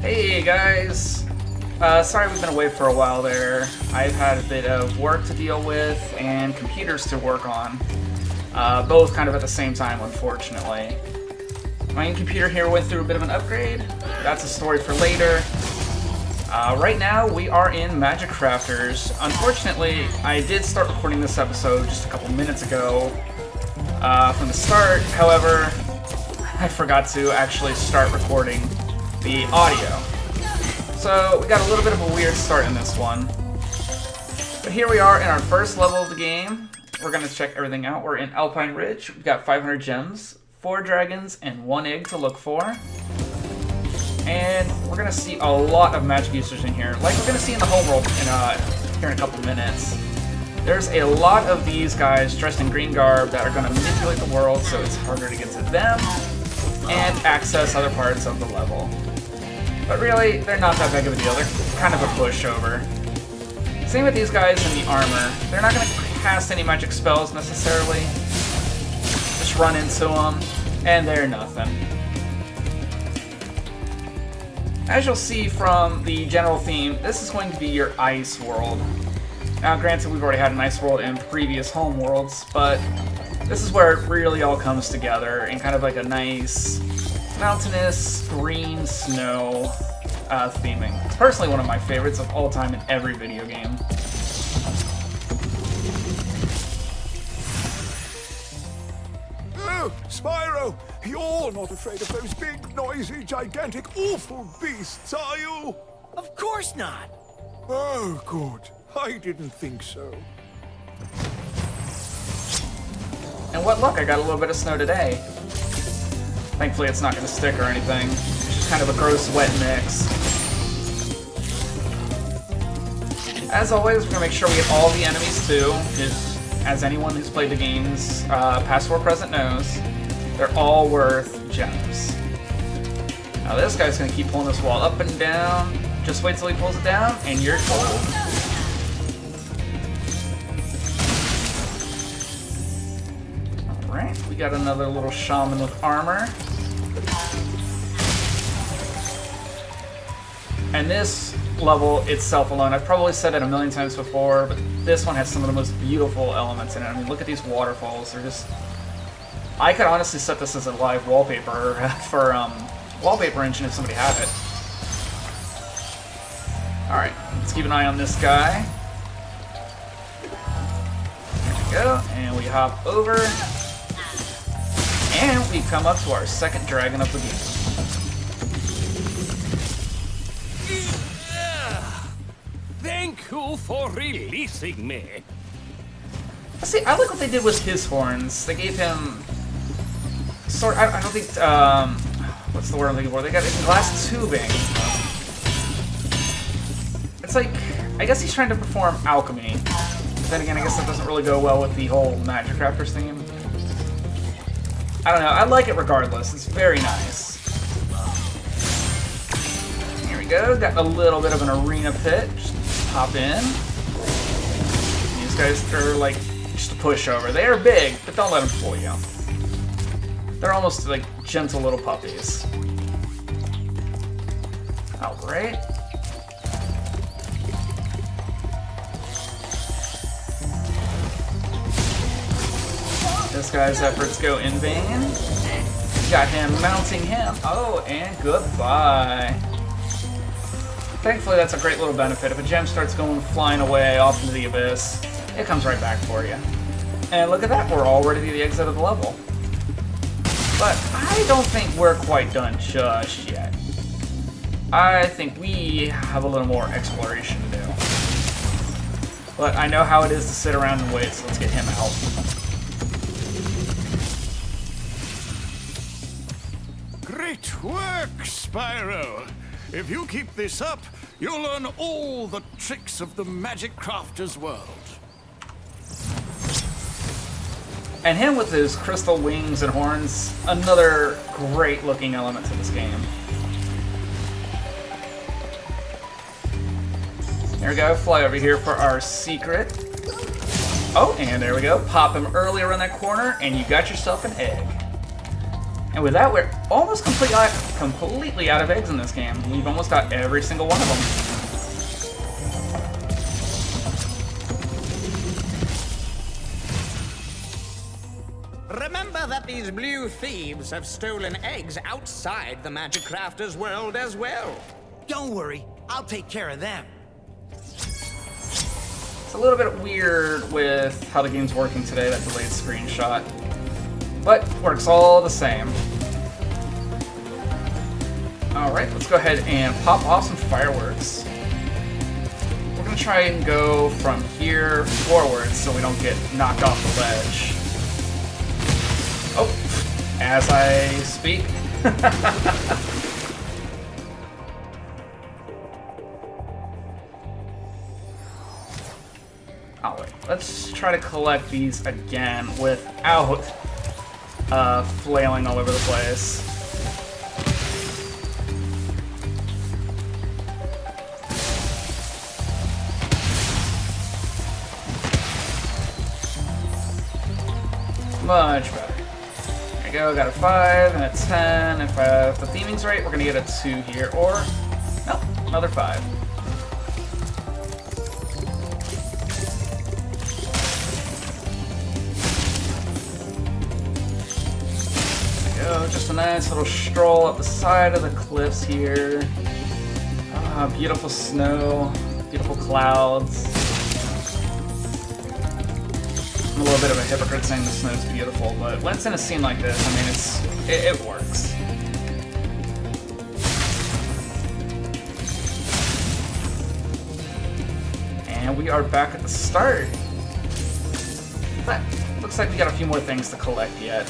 Hey guys! Sorry we've been away for a while there. I've had a bit of work to deal with and computers to work on. Both kind of at the same time, unfortunately. My main computer here went through a bit of an upgrade. That's a story for later. Right now we are in Magic Crafters. Unfortunately, I did start recording this episode just a couple minutes ago from the start. However, I forgot to actually start recording the audio. So we got a little bit of a weird start in this one. But here we are in our first level of the game. We're going to check everything out. We're in Alpine Ridge. We've got 500 gems, 4 dragons, and 1 egg to look for. And we're going to see a lot of magic users in here, like we're going to see in the whole world here in a couple minutes. There's a lot of these guys dressed in green garb that are going to manipulate the world, so it's harder to get to them and access other parts of the level. But really, they're not that big of a deal. They're kind of a pushover. Same with these guys in the armor. They're not going to cast any magic spells necessarily. Just run into them, and they're nothing. As you'll see from the general theme, this is going to be your ice world. Now, granted, we've already had an ice world in previous home worlds, but this is where it really all comes together in kind of like a nice mountainous green snow theming. It's personally one of my favorites of all time in every video game. Oh, Spyro! You're not afraid of those big, noisy, gigantic, awful beasts, are you? Of course not. Oh, good. I didn't think so. And what luck, I got a little bit of snow today. Thankfully it's not going to stick or anything. It's just kind of a gross wet mix. As always, we're going to make sure we get all the enemies too, as anyone who's played the games past or present knows, they're all worth gems. Now this guy's going to keep pulling this wall up and down. Just wait till he pulls it down and you're told. Alright, we got another little shaman with armor. And this level itself alone, I've probably said it a million times before, but this one has some of the most beautiful elements in it. I mean, look at these waterfalls. They're just... I could honestly set this as a live wallpaper for Wallpaper Engine if somebody had it. Alright, let's keep an eye on this guy. There we go, and we hop over. And we come up to our second dragon of the game. Thank you for releasing me. See, I like what they did with his horns. They gave him sort. I don't think. What's the word I'm looking for? They got glass tubing. It's like, I guess he's trying to perform alchemy. But then again, I guess that doesn't really go well with the whole Magic Crafters theme. I don't know. I like it regardless. It's very nice. Here we go. Got a little bit of an arena pit. Just hop in. These guys are like just a pushover. They are big, but don't let them fool you. They're almost like gentle little puppies. Alright. This guy's efforts go in vain. Got him mounting him. Oh, and goodbye. Thankfully, that's a great little benefit. If a gem starts going flying away off into the abyss, it comes right back for you. And look at that, we're already at the exit of the level. But I don't think we're quite done just yet. I think we have a little more exploration to do. But I know how it is to sit around and wait, so let's get him out. Great work, Spyro! If you keep this up, you'll learn all the tricks of the Magic Crafters world. And him with his crystal wings and horns, another great looking element to this game. There we go, fly over here for our secret. Oh, and there we go, pop him early around that corner, and you got yourself an egg. And with that, we're almost completely out of eggs in this game. We've almost got every single one of them. Remember that these blue thieves have stolen eggs outside the Magic Crafter's world as well. Don't worry, I'll take care of them. It's a little bit weird with how the game's working today, that delayed screenshot. But works all the same. Alright, let's go ahead and pop off some fireworks. We're gonna try and go from here forward so we don't get knocked off the ledge. Oh, as I speak. Alright, let's try to collect these again without flailing all over the place. Much better. There we go, got a 5 and a 10. If the theming's right, we're gonna get a 2 here, or nope, another 5. Go, just a nice little stroll up the side of the cliffs here. Beautiful snow, beautiful clouds. I'm a little bit of a hypocrite saying the snow's beautiful, but when it's in a scene like this, I mean, it works. And we are back at the start. But looks like we got a few more things to collect yet.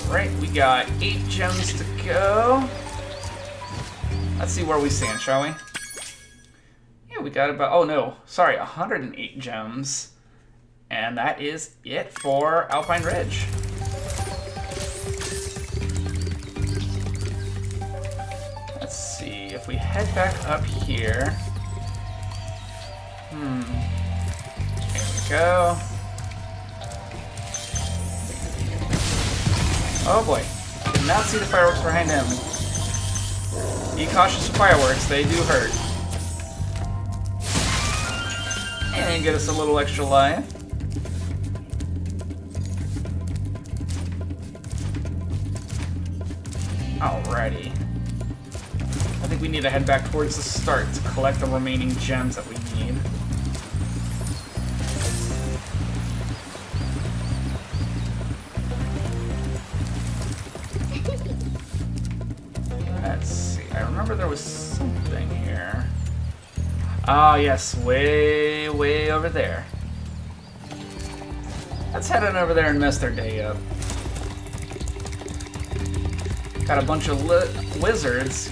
Alright, we got 8 gems to go. Let's see where we stand, shall we? Yeah, we got about, oh no, sorry, 108 gems. And that is it for Alpine Ridge. Let's see, if we head back up here. Here we go. Oh boy, did not see the fireworks behind him. Be cautious of fireworks, they do hurt. And get us a little extra life. Alrighty. I think we need to head back towards the start to collect the remaining gems that we need. Let's see. I remember there was something here. Ah, yes, way over there. Let's head on over there and mess their day up. Got a bunch of lizards,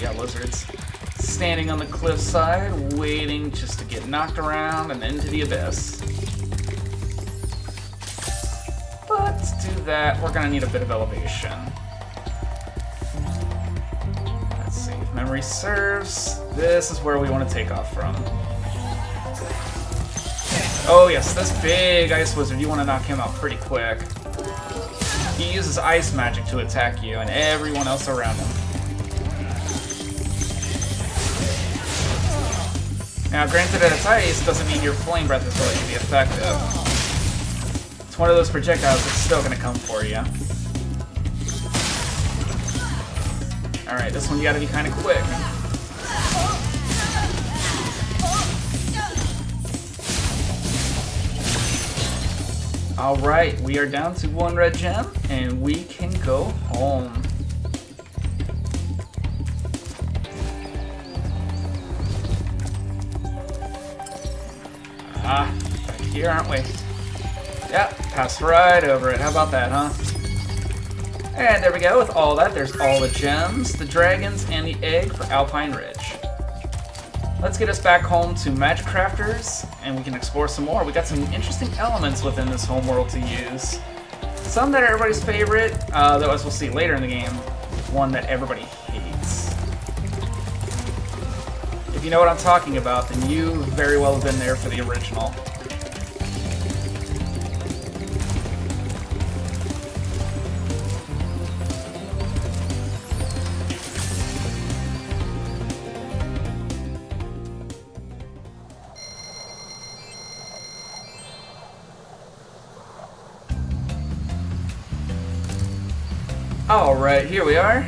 standing on the cliffside, waiting just to get knocked around and into the abyss. But to do that, we're gonna need a bit of elevation. Let's see, if memory serves, this is where we want to take off from. Oh yes, this big ice wizard, you want to knock him out pretty quick. He uses ice magic to attack you and everyone else around him. Now, granted that it's ice doesn't mean your flame breath is going to be effective. It's one of those projectiles that's still going to come for you. Alright, this one you gotta be kind of quick. Alright, we are down to 1 red gem, and we can go home. Ah, back here, aren't we? Yep, passed right over it. How about that, huh? And there we go, with all that, there's all the gems, the dragons, and the egg for Alpine Ridge. Let's get us back home to Magic Crafters, and we can explore some more. We got some interesting elements within this home world to use. Some that are everybody's favorite, though as we'll see later in the game, one that everybody hates. If you know what I'm talking about, then you very well have been there for the original. Alright, here we are.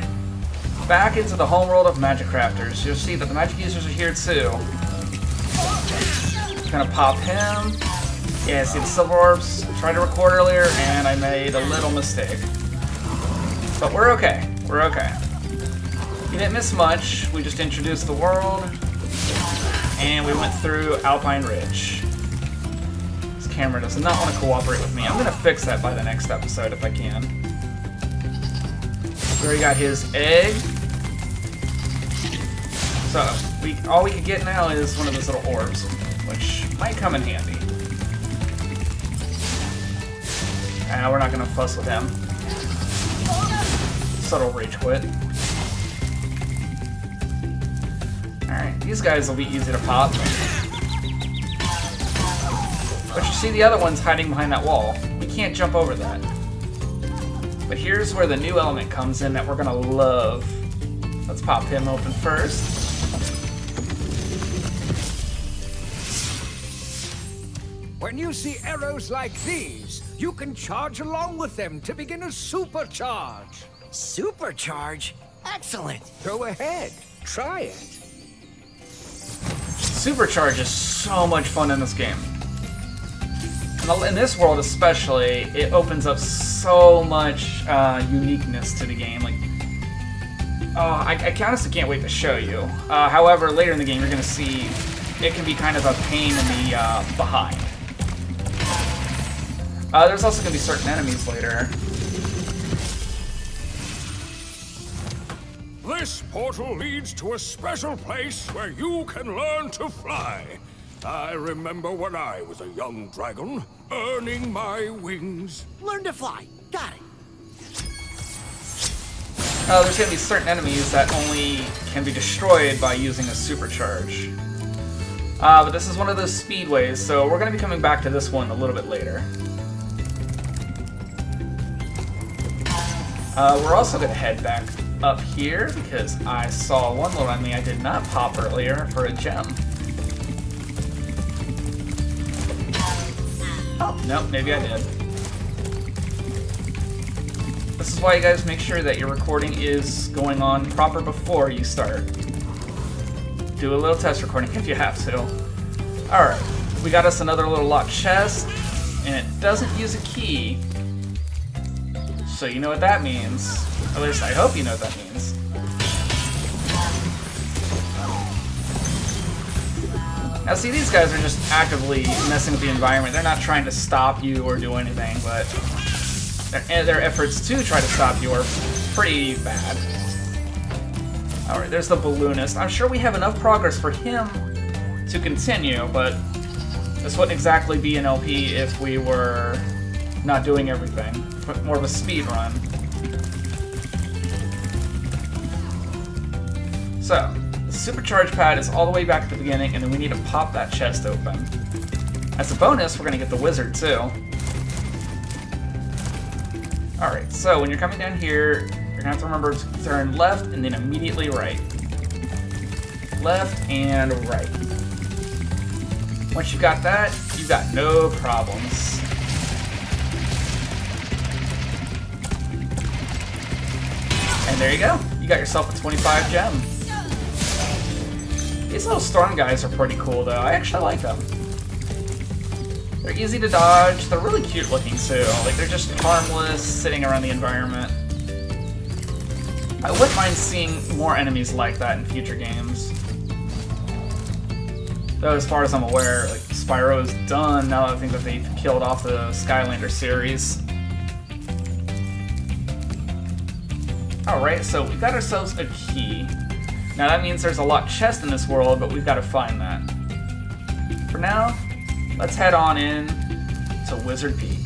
Back into the homeworld of magic crafters. You'll see that the magic users are here too. Gonna pop him. Yeah, see the silver orbs. Tried to record earlier and I made a little mistake. But we're okay. We're okay. You didn't miss much. We just introduced the world. And we went through Alpine Ridge. This camera does not want to cooperate with me. I'm gonna fix that by the next episode if I can. We already got his egg. So, all we can get now is one of those little orbs, which might come in handy. We're not gonna fuss with him. Subtle rage quit. Alright, these guys will be easy to pop. But you see the other one's hiding behind that wall. We can't jump over that. But here's where the new element comes in that we're gonna love. Let's pop him open first. When you see arrows like these, you can charge along with them to begin a supercharge. Supercharge? Excellent. Go ahead, try it. Supercharge is so much fun in this game. In this world especially, it opens up so much uniqueness to the game. Like, I honestly can't wait to show you. However, later in the game, you're going to see it can be kind of a pain in the behind. There's also going to be certain enemies later. This portal leads to a special place where you can learn to fly. I remember when I was a young dragon, earning my wings. Learn to fly. Got it. There's going to be certain enemies that only can be destroyed by using a supercharge. But this is one of those speedways, so we're going to be coming back to this one a little bit later. We're also going to head back up here because I saw one little enemy I did not pop earlier for a gem. Oh, no, maybe I did. This is why you guys make sure that your recording is going on proper before you start. Do a little test recording if you have to. Alright, we got us another little locked chest, and it doesn't use a key. So you know what that means. At least I hope you know what that means. Now see, these guys are just actively messing with the environment. They're not trying to stop you or do anything, but their efforts to try to stop you are pretty bad. Alright, there's the balloonist. I'm sure we have enough progress for him to continue, but this wouldn't exactly be an LP if we were not doing everything. More of a speed run. So, the supercharge pad is all the way back at the beginning, and then we need to pop that chest open. As a bonus, we're going to get the wizard too. Alright, so when you're coming down here, you're going to have to remember to turn left and then immediately right. Left and right. Once you've got that, you've got no problems. And there you go. You got yourself a 25 gem. These little storm guys are pretty cool though. I actually like them. They're easy to dodge. They're really cute looking too. Like, they're just harmless, sitting around the environment. I wouldn't mind seeing more enemies like that in future games. Though as far as I'm aware, like, Spyro is done now that I think that they've killed off the Skylander series. Alright, so we got ourselves a key. Now that means there's a locked chest in this world, but we've got to find that. For now, let's head on in to Wizard Peak.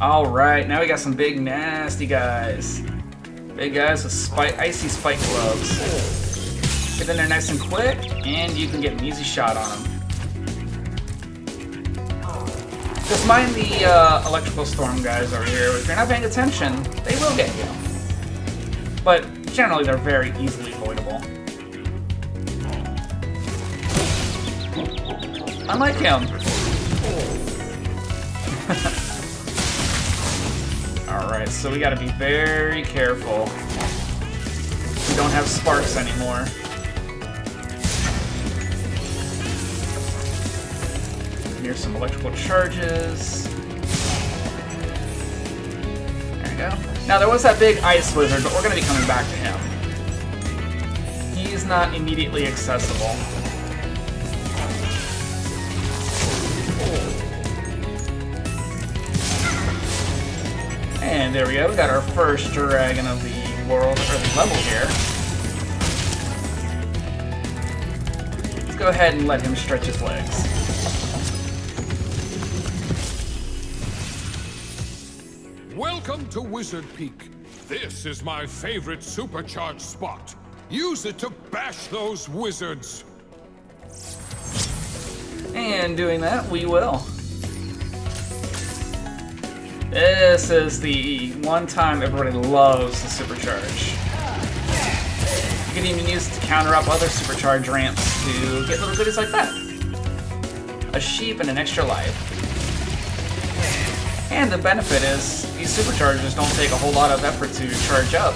Alright, now we got some big nasty guys. Big guys with icy spike gloves. Get in there nice and quick, and you can get an easy shot on them. Just mind the electrical storm guys over here. If you're not paying attention, they will get you. But generally, they're very easily avoidable. Unlike him. Alright, so we gotta be very careful. We don't have sparks anymore. Here's some electrical charges. There we go. Now, there was that big ice wizard, but we're gonna be coming back to him. He's not immediately accessible. And there we go, we got our first dragon of the world, or the level here. Let's go ahead and let him stretch his legs. Welcome to Wizard Peak. This is my favorite supercharged spot. Use it to bash those wizards. And doing that, we will. This is the one time everybody loves the supercharge. You can even use it to counter up other supercharge ramps to get little goodies like that. A sheep and an extra life. And the benefit is, these superchargers don't take a whole lot of effort to charge up.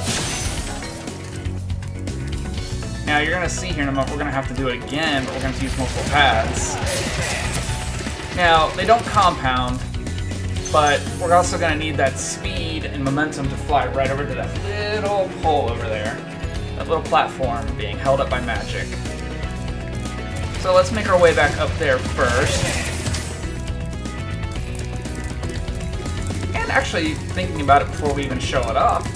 Now you're going to see here in a moment, we're going to have to do it again, but we're going to use multiple paths. Now, they don't compound, but we're also going to need that speed and momentum to fly right over to that little pole over there. That little platform being held up by magic. So let's make our way back up there first. And actually, thinking about it before we even show it off,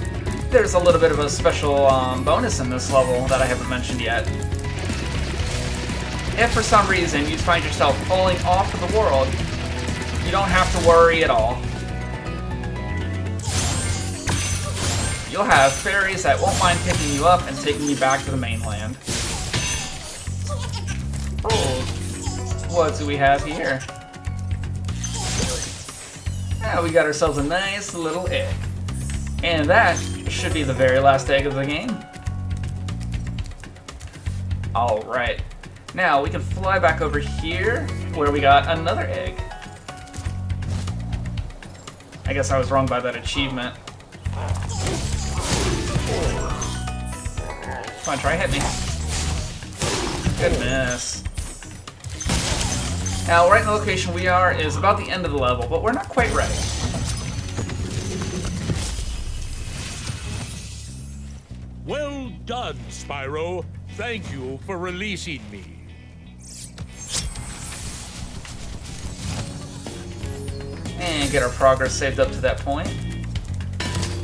there's a little bit of a special bonus in this level that I haven't mentioned yet. If for some reason you find yourself falling off of the world, you don't have to worry at all. You'll have fairies that won't mind picking you up and taking you back to the mainland. Oh, what do we have here? Yeah, we got ourselves a nice little egg. And that should be the very last egg of the game. Alright. Now, we can fly back over here, where we got another egg. I guess I was wrong by that achievement. Come on, try hit me. Goodness. Now, right in the location we are is about the end of the level, but we're not quite ready. Well done, Spyro. Thank you for releasing me. And get our progress saved up to that point.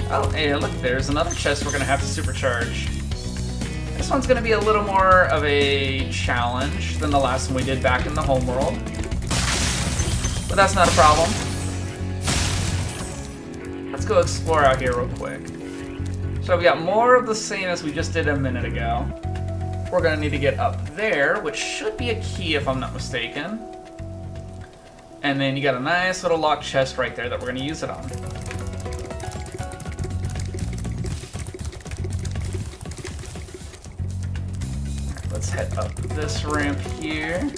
Oh, hey, look, there's another chest we're going to have to supercharge. This one's going to be a little more of a challenge than the last one we did back in the homeworld. But that's not a problem. Let's go explore out here real quick. So we got more of the same as we just did a minute ago. We're going to need to get up there, which should be a key if I'm not mistaken. And then you got a nice little locked chest right there that we're going to use it on. Let's head up this ramp here.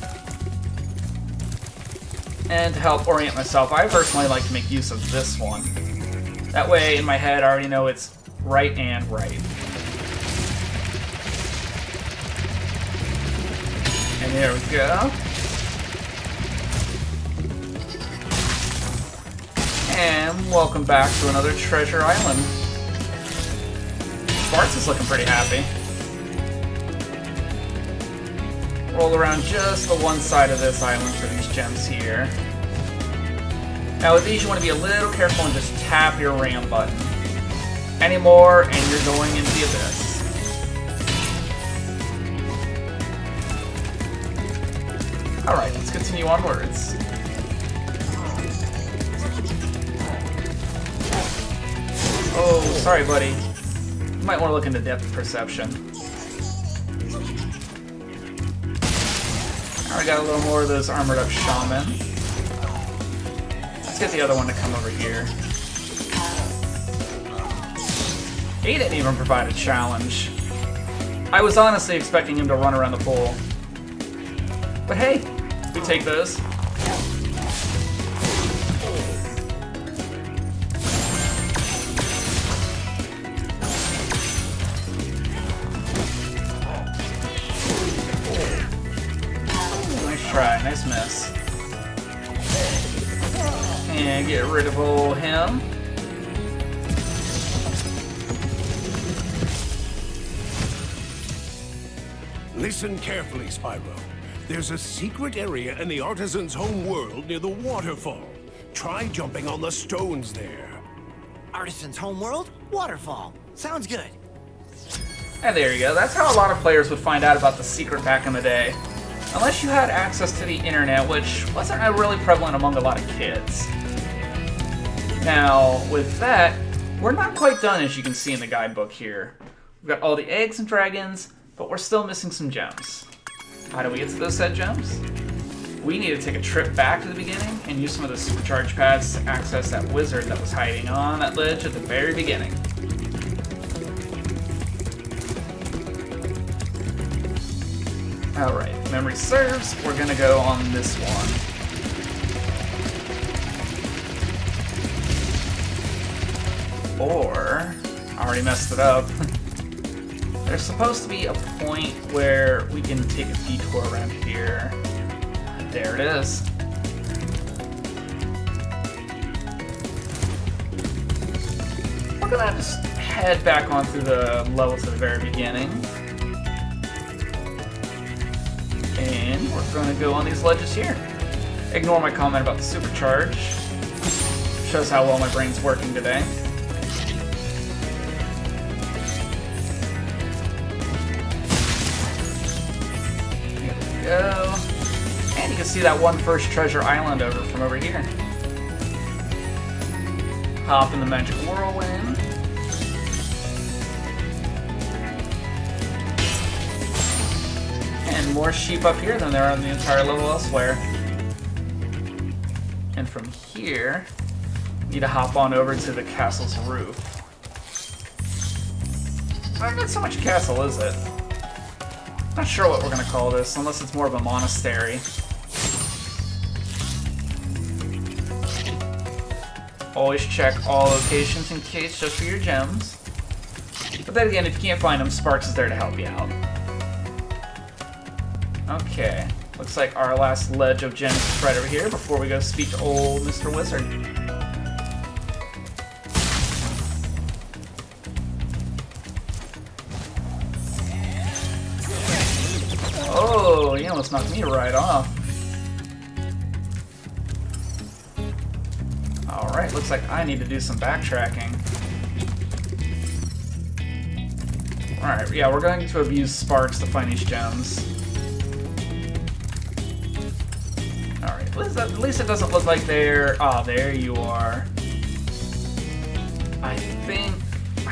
And to help orient myself, I personally like to make use of this one. That way, in my head, I already know it's right and right. And there we go. And welcome back to another treasure island. Sparks is looking pretty happy. Roll around just the one side of this island for these gems here. Now with these you want to be a little careful and just tap your ram button. Any more and you're going into the abyss. Alright, let's continue onwards. Oh, sorry buddy. You might want to look into depth perception. Now we got a little more of those armored up shaman. Let's get the other one to come over here. He didn't even provide a challenge. I was honestly expecting him to run around the pool. But hey, we take those. Nice try, nice miss. And get rid of old him. Listen carefully, Spyro. There's a secret area in the artisan's home world near the waterfall. Try jumping on the stones there. Artisan's homeworld? Waterfall. Sounds good. And there you go. That's how a lot of players would find out about the secret back in the day. Unless you had access to the internet, which wasn't really prevalent among a lot of kids. Now, with that, we're not quite done, as you can see in the guidebook here. We've got all the eggs and dragons, but we're still missing some gems. How do we get to those said gems? We need to take a trip back to the beginning and use some of the supercharge pads to access that wizard that was hiding on that ledge at the very beginning. Alright, if memory serves, we're gonna go on this one. Or, I already messed it up. There's supposed to be a point where we can take a detour around here. There it is. We're gonna just head back on through the level to the very beginning. And we're gonna go on these ledges here. Ignore my comment about the supercharge. Shows how well my brain's working today. Go. And you can see that one first treasure island over from over here. Hop in the magic whirlwind. And more sheep up here than there are on the entire level elsewhere. And from here, you need to hop on over to the castle's roof. Not so much a castle, is it? Not sure what we're gonna call this, unless it's more of a monastery. Always check all locations in case, just for your gems. But then again, if you can't find them, Sparks is there to help you out. Okay, looks like our last ledge of gems is right over here before we go speak to old Mr. Wizard. Oh, you almost knocked me right off. Alright, looks like I need to do some backtracking. Alright, yeah, we're going to abuse Sparks to find these gems. Alright, at least it doesn't look like they're... Ah, there you are. I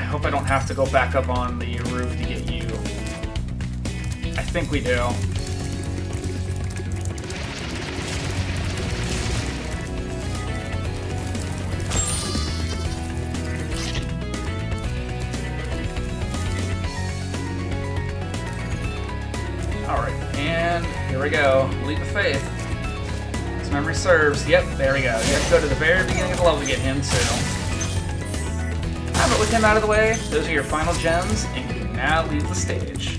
hope I don't have to go back up on the roof to get you. I think we do. Alright, and here we go. Leap of faith. As memory serves. Yep, there we go. You have to go to the very beginning of the level to get him too. But with him out of the way, those are your final gems, and you can now leave the stage.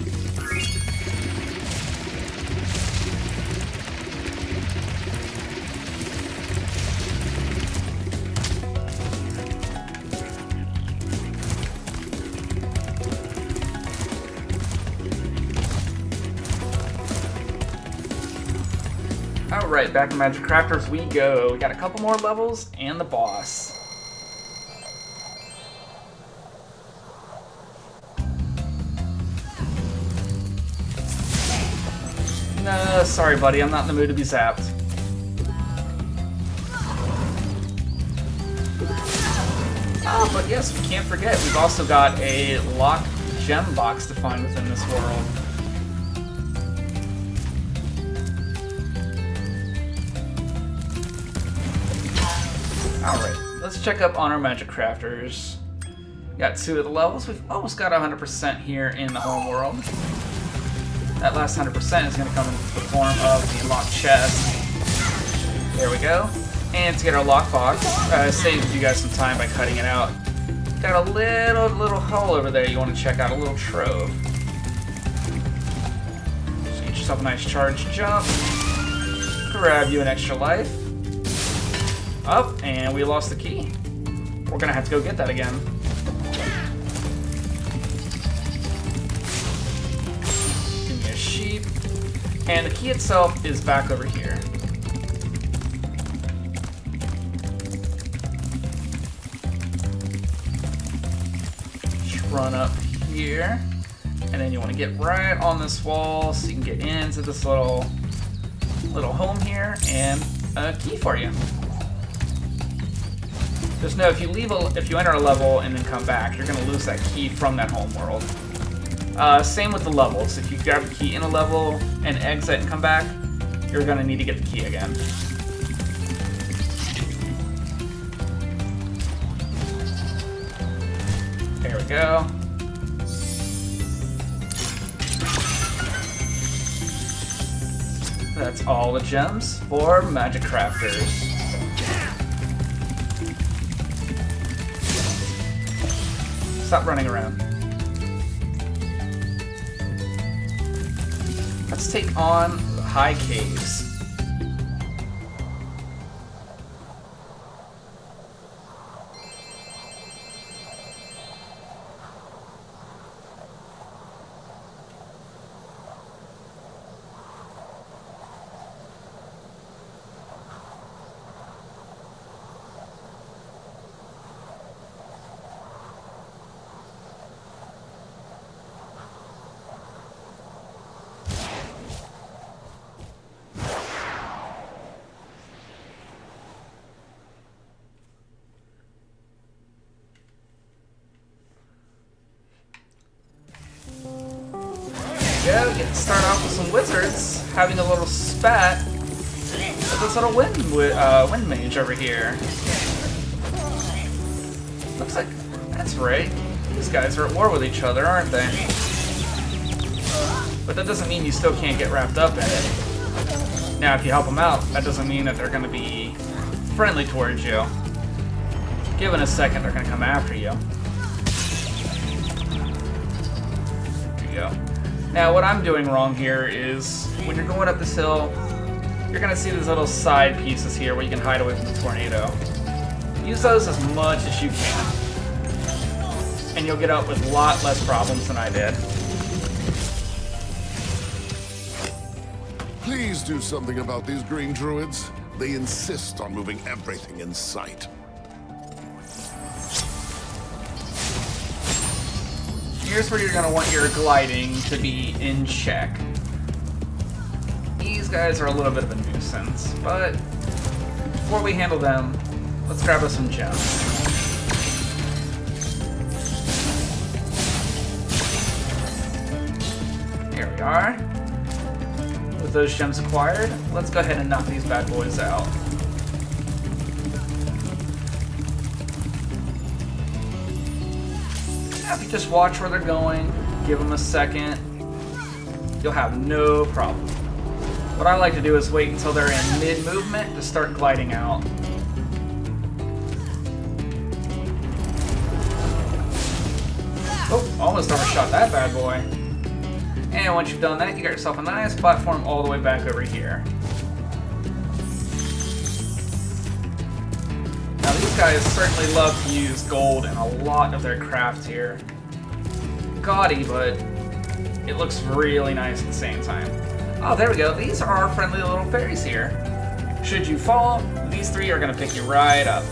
Alright, back to Magic Crafters we go. We got a couple more levels and the boss. No, sorry buddy, I'm not in the mood to be zapped. Oh, but yes, we can't forget, we've also got a locked gem box to find within this world. Alright, let's check up on our magic crafters. Got 2 of the levels. We've almost got 100% here in the home world. That last 100% is going to come in the form of the locked chest. There we go. And to get our lockbox, I saved you guys some time by cutting it out. Got a little hole over there you want to check out, a little trove. So get yourself a nice charge jump. Grab you an extra life. Up, and we lost the key. We're going to have to go get that again. Give me a sheep. And the key itself is back over here. Run up here, and then you want to get right on this wall so you can get into this little home here, and a key for you. Just know if you enter a level and then come back, you're going to lose that key from that home world. Same with the levels. If you grab the key in a level and exit and come back, you're going to need to get the key again. There we go. That's all the gems for magic crafters. Stop running around. Let's take on the high caves. Go, get to start off with some wizards, having a little spat with this little wind mage over here. Looks like, that's right, these guys are at war with each other, aren't they? But that doesn't mean you still can't get wrapped up in it. Now, if you help them out, that doesn't mean that they're going to be friendly towards you. Given a second, they're going to come after you. There you go. Now, what I'm doing wrong here is, when you're going up this hill, you're going to see these little side pieces here where you can hide away from the tornado. Use those as much as you can. And you'll get out with a lot less problems than I did. Please do something about these green druids. They insist on moving everything in sight. Here's where you're going to want your gliding to be in check. These guys are a little bit of a nuisance, but before we handle them, let's grab us some gems. There we are. With those gems acquired, let's go ahead and knock these bad boys out. If you just watch where they're going, give them a second, you'll have no problem. What I like to do is wait until they're in mid-movement to start gliding out. Oh, almost overshot that bad boy. And once you've done that, you got yourself a nice platform all the way back over here. Now these guys certainly love to use gold in a lot of their craft here. Gaudy, but it looks really nice at the same time. Oh, there we go. These are our friendly little fairies here. Should you fall, these three are going to pick you right up.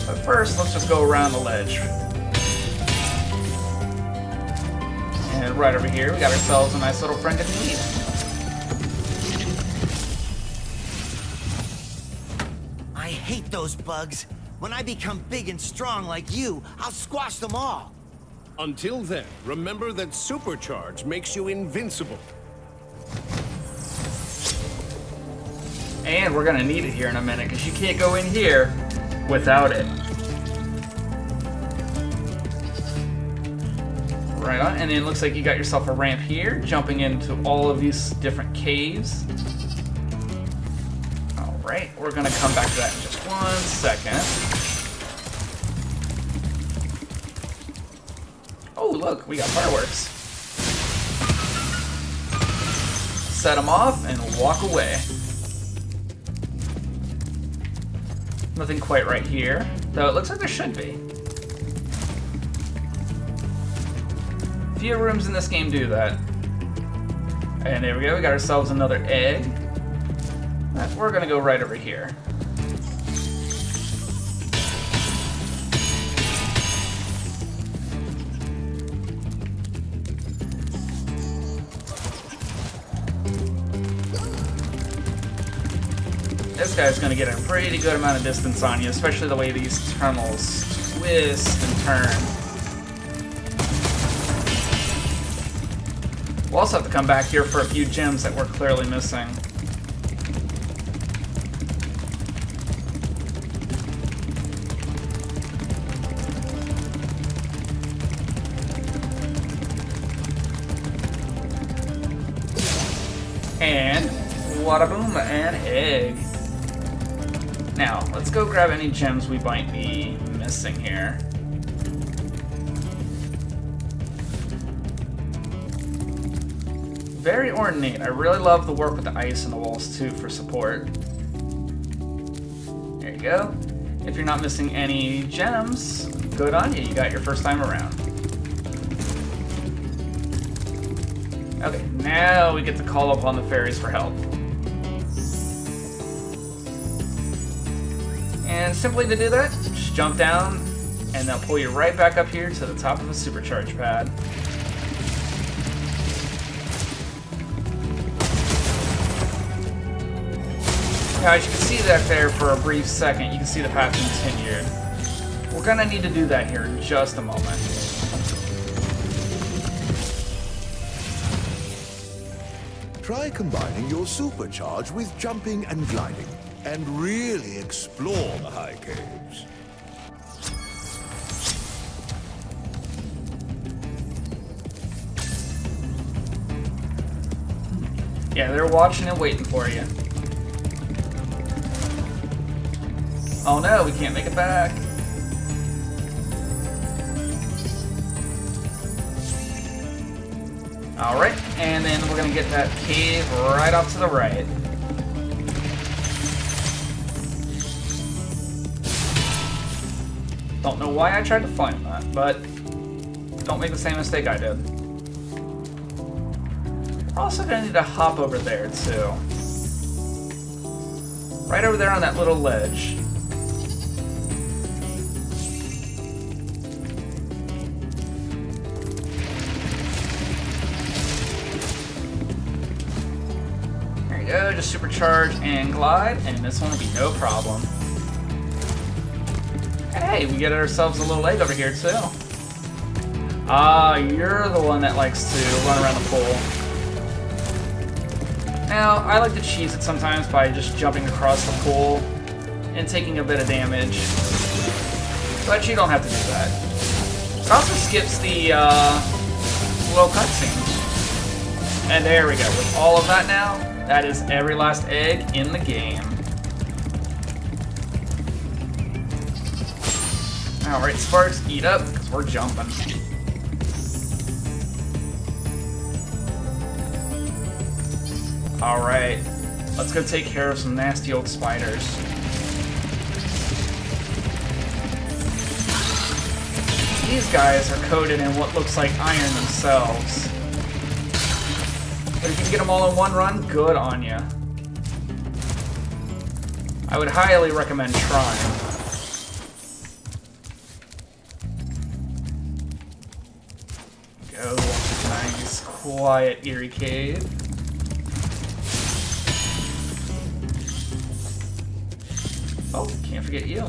But first, let's just go around the ledge. And right over here, we got ourselves a nice little friend in need. I hate those bugs. When I become big and strong like you, I'll squash them all. Until then, remember that supercharge makes you invincible. And we're gonna need it here in a minute, because you can't go in here without it. Right on, and then it looks like you got yourself a ramp here, jumping into all of these different caves. Alright, we're gonna come back to that in just 1 second. Oh, look, we got fireworks. Set them off and walk away. Nothing quite right here, though it looks like there should be. Few rooms in this game do that. And there we go, we got ourselves another egg. We're gonna go right over here. This guy's gonna get a pretty good amount of distance on you, especially the way these tunnels twist and turn. We'll also have to come back here for a few gems that we're clearly missing. And wada boom, an egg. Now, let's go grab any gems we might be missing here. Very ornate. I really love the work with the ice and the walls too for support. There you go. If you're not missing any gems, good on you. You got your first time around. Okay, now we get to call upon the fairies for help. And simply to do that, just jump down and they'll pull you right back up here to the top of a supercharge pad. Now, as you can see that there for a brief second, you can see the path continued. We're gonna need to do that here in just a moment. Try combining your supercharge with jumping and gliding, and really explore the high caves. Yeah, they're watching and waiting for you. Oh no, we can't make it back. Alright, and then we're gonna get that cave right off to the right. Don't know why I tried to find that, but don't make the same mistake I did. We're also gonna need to hop over there too. Right over there on that little ledge. There you go, just supercharge and glide, and this one will be no problem. Hey, we get ourselves a little egg over here too. Ah, you're the one that likes to run around the pool. Now, I like to cheese it sometimes by just jumping across the pool and taking a bit of damage. But you don't have to do that. It also skips the little cutscene. And there we go. With all of that now, that is every last egg in the game. Alright, Sparks, eat up, because we're jumping. Alright, let's go take care of some nasty old spiders. These guys are coated in what looks like iron themselves. But if you can get them all in one run, good on ya. I would highly recommend trying. Go, nice, quiet, eerie cave. Oh, can't forget you.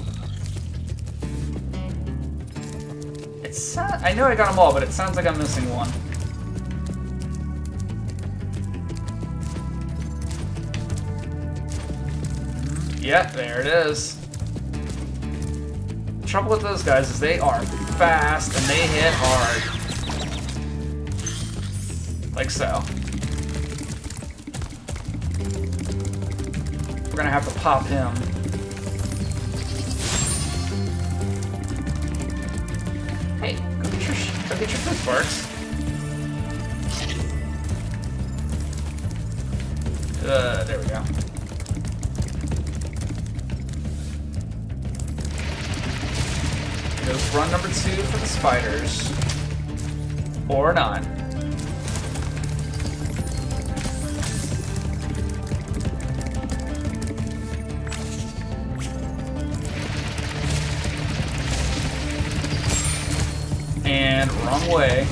I know I got them all, but it sounds like I'm missing one. Yeah, there it is. The trouble with those guys is they are fast and they hit hard. Like so. We're gonna have to pop him. Hey, go get your food, Sparks. There we go. Goes run number 2 for the spiders. Or not. And wrong way.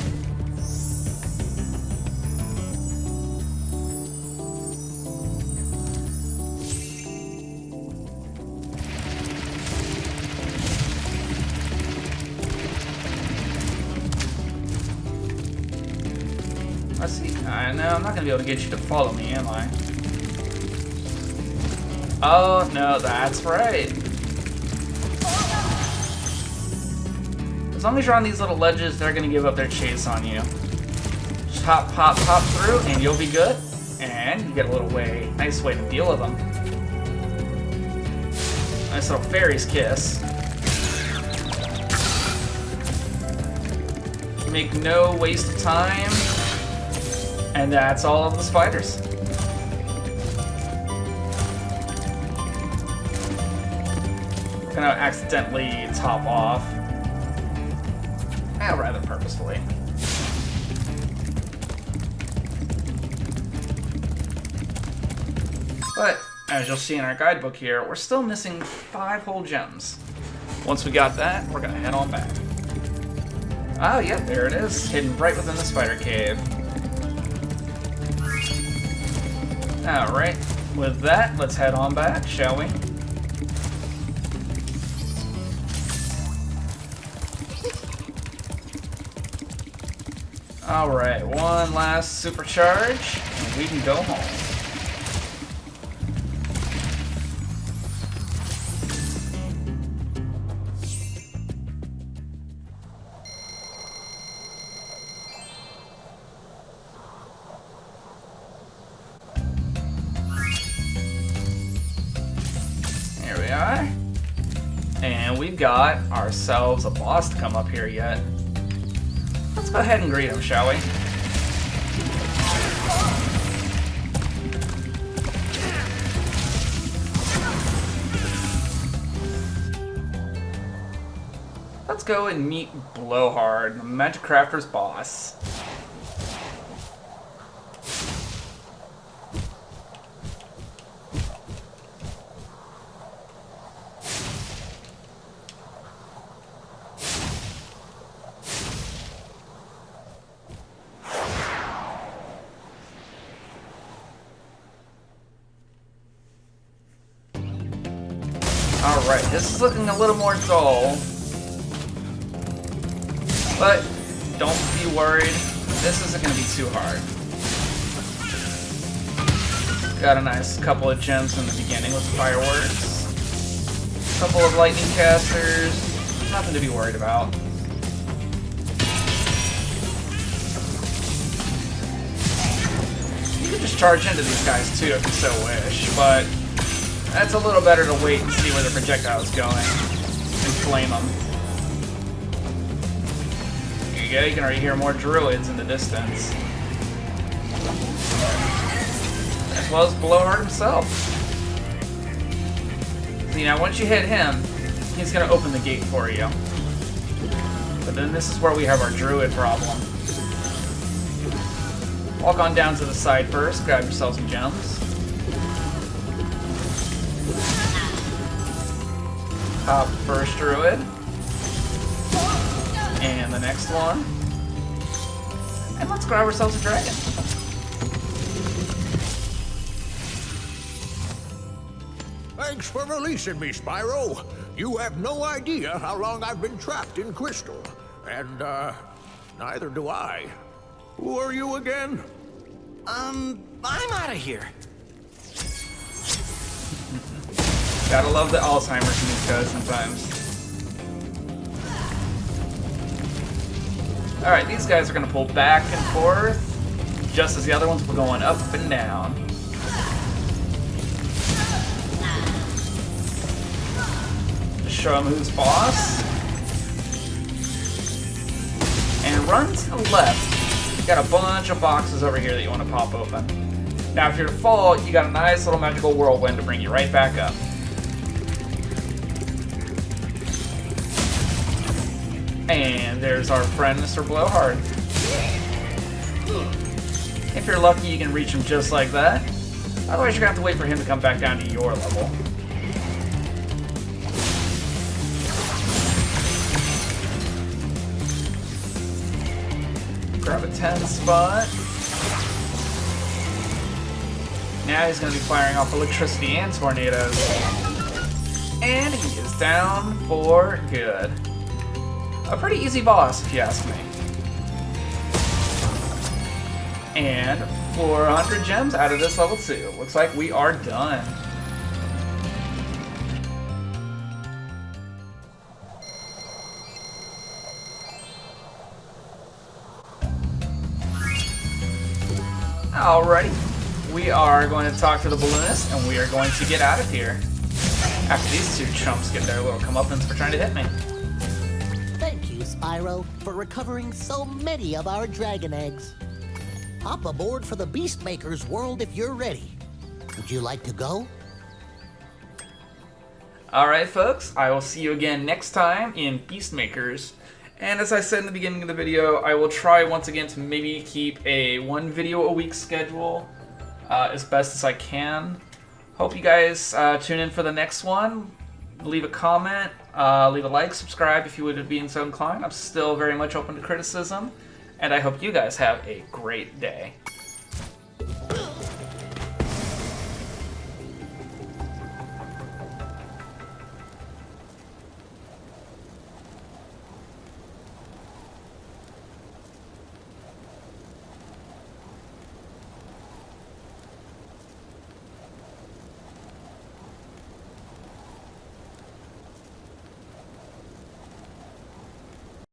I see. I know I'm not gonna be able to get you to follow me, am I? Oh no, that's right. As long as you're on these little ledges, they're gonna give up their chase on you. Just hop, pop, pop through, and you'll be good. And you get a little nice way to deal with them. Nice little fairy's kiss. Make no waste of time. And that's all of the spiders. Gonna accidentally top off. Rather purposefully. But, as you'll see in our guidebook here, we're still missing 5 whole gems. Once we got that, we're gonna head on back. Oh, yeah, there it is, hidden right within the spider cave. Alright, with that, let's head on back, shall we? Alright, one last supercharge, and we can go home. Here we are. And we've got ourselves a boss to come up here yet. Let's go ahead and greet him, shall we? Let's go and meet Blowhard, the Magic Crafter's boss. Alright, this is looking a little more dull. But don't be worried, this isn't going to be too hard. Got a nice couple of gems in the beginning with fireworks. A couple of lightning casters. Nothing to be worried about. You can just charge into these guys too if you so wish, but that's a little better to wait and see where the projectile is going and flame them. Here you go, you can already hear more druids in the distance. As well as Blowhard himself. See, now once you hit him, he's going to open the gate for you. But then this is where we have our druid problem. Walk on down to the side first, grab yourself some gems. Pop first druid. And the next one. And let's grab ourselves a dragon. Thanks for releasing me, Spyro. You have no idea how long I've been trapped in Crystal. And, neither do I. Who are you again? I'm out of here. Gotta love the Alzheimer's in these guys sometimes. Alright, these guys are gonna pull back and forth, just as the other ones were going up and down. Just show them who's boss. And run to the left. You got a bunch of boxes over here that you want to pop open. Now, if you're to fall, you got a nice little magical whirlwind to bring you right back up. And there's our friend, Mr. Blowhard. If you're lucky, you can reach him just like that. Otherwise, you're gonna have to wait for him to come back down to your level. Grab a 10 spot. Now he's gonna be firing off electricity and tornadoes. And he is down for good. A pretty easy boss, if you ask me. And 400 gems out of this level 2. Looks like we are done. Alrighty. We are going to talk to the balloonist, and we are going to get out of here. After these two chumps get their little comeuppance for trying to hit me. Thank you, Spyro, for recovering so many of our dragon eggs. Hop aboard for the Beastmaker's world if you're ready. Would you like to go? Alright folks, I will see you again next time in Beastmakers. And as I said in the beginning of the video, I will try once again to maybe keep a 1 video a week schedule as best as I can. Hope you guys tune in for the next one. Leave a comment, leave a like, subscribe if you would be so inclined. I'm still very much open to criticism. And I hope you guys have a great day.